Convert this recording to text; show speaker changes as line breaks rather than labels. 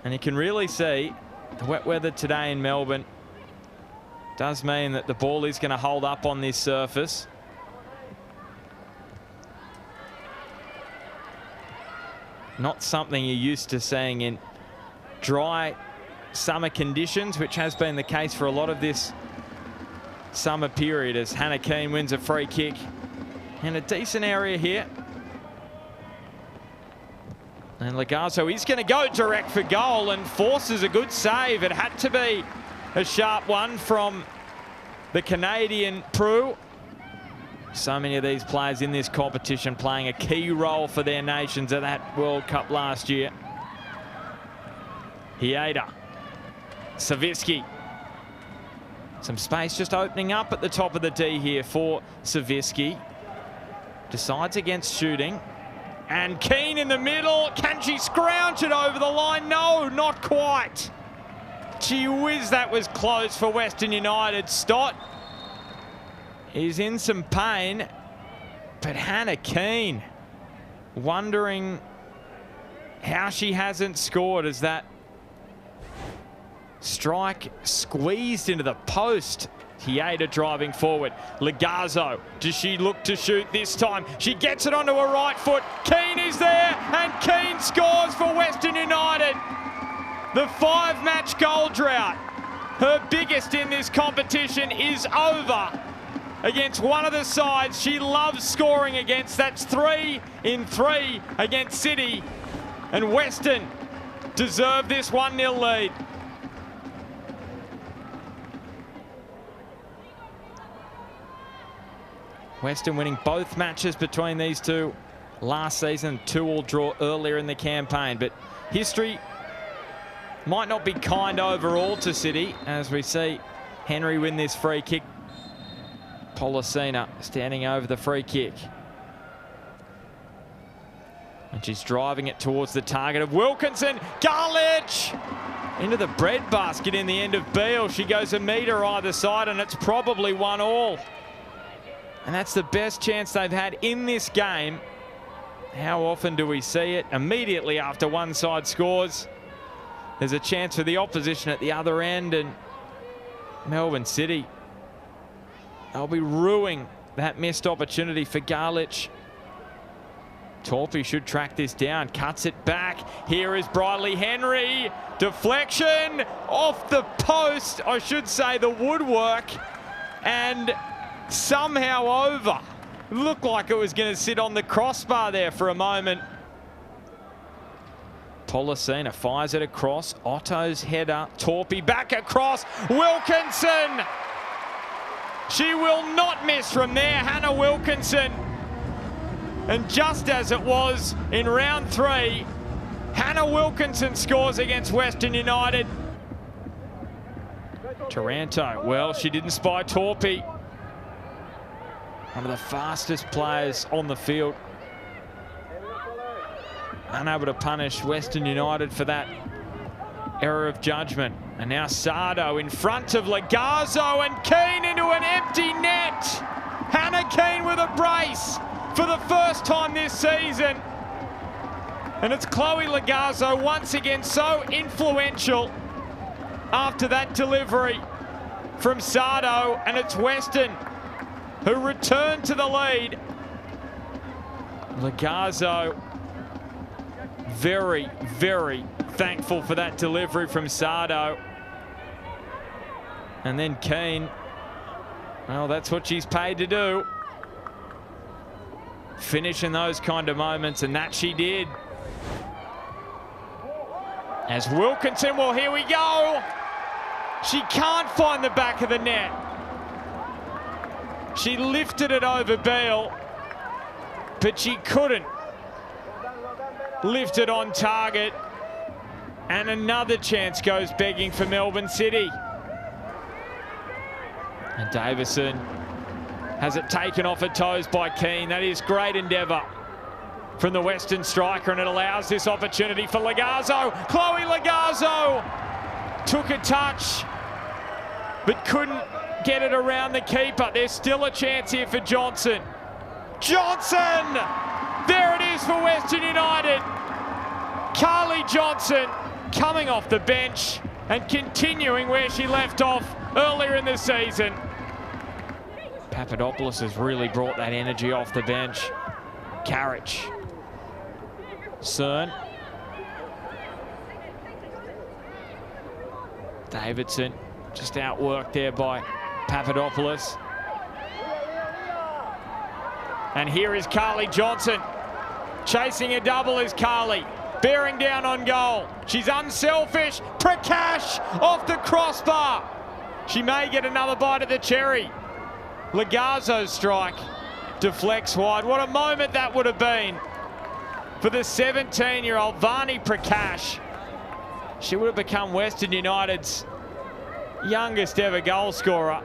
And you can really see the wet weather today in Melbourne does mean that the ball is going to hold up on this surface. Not something you're used to seeing in dry summer conditions, which has been the case for a lot of this summer period, as Hannah Keane wins a free kick in a decent area here. And Lagazo is going to go direct for goal and forces a good save. It had to be a sharp one from the Canadian Prue. So many of these players in this competition playing a key role for their nations at that World Cup last year. Hieda, Savitsky. Some space just opening up at the top of the D here for Savitsky. Decides against shooting. And Keane in the middle. Can she scrounge it over the line? No, not quite. Gee whiz, that was close for Western United. Stott is in some pain, but Hannah Keane wondering how she hasn't scored as that strike squeezed into the post. Hieda driving forward. Lagazo, does she look to shoot this time? She gets it onto her right foot. Keane is there, and Keane scores for Western United. The 5-match goal drought, her biggest in this competition, is over against one of the sides she loves scoring against. That's 3 in 3 against City, and Western deserve this 1-0 lead. Western winning both matches between these two last season, 2-2 draw earlier in the campaign. But history might not be kind overall to City, as we see Henry win this free kick. Policina standing over the free kick. And she's driving it towards the target of Wilkinson. Garlich into the breadbasket in the end of Beale. She goes a metre either side, and it's probably 1-1. And that's the best chance they've had in this game. How often do we see it? Immediately after one side scores, there's a chance for the opposition at the other end, and Melbourne City, they'll be ruining that missed opportunity for Garlich. Torpy should track this down, cuts it back. Here is Briley Henry. Deflection off the post, I should say the woodwork, and somehow over. Looked like it was going to sit on the crossbar there for a moment. Policina fires it across. Otto's header. Torpy back across. Wilkinson! She will not miss from there, Hannah Wilkinson. And just as it was in round 3, Hannah Wilkinson scores against Western United. Taranto, well, she didn't spy Torpy. One of the fastest players on the field. Unable to punish Western United for that error of judgment. And now Sardo in front of Lagazo, and Keane into an empty net. Hannah Keane with a brace for the first time this season. And it's Chloe Lagazo once again so influential after that delivery from Sardo, and it's Western who return to the lead. Lagazo very, very thankful for that delivery from Sardo. And then Keane, well, that's what she's paid to do. Finish in those kind of moments, and that she did. As Wilkinson, well, here we go. She can't find the back of the net. She lifted it over Beale, but she couldn't lift it on target. And another chance goes begging for Melbourne City. And Davison has it taken off her toes by Keane. That is great endeavour from the Western striker, and it allows this opportunity for Lagazo. Chloe Lagazo took a touch, but couldn't get it around the keeper. There's still a chance here for Johnson. Johnson! There it is for Western United. Carly Johnson coming off the bench and continuing where she left off earlier in the season. Papadopoulos has really brought that energy off the bench. Carriage. Cern. Davidson just outworked there by Papadopoulos. And here is Carly Johnson. Chasing a double is Carly. Bearing down on goal. She's unselfish. Prakash off the crossbar. She may get another bite of the cherry. Lagazzo's strike deflects wide. What a moment that would have been for the 17-year-old Vani Prakash. She would have become Western United's youngest ever goal scorer.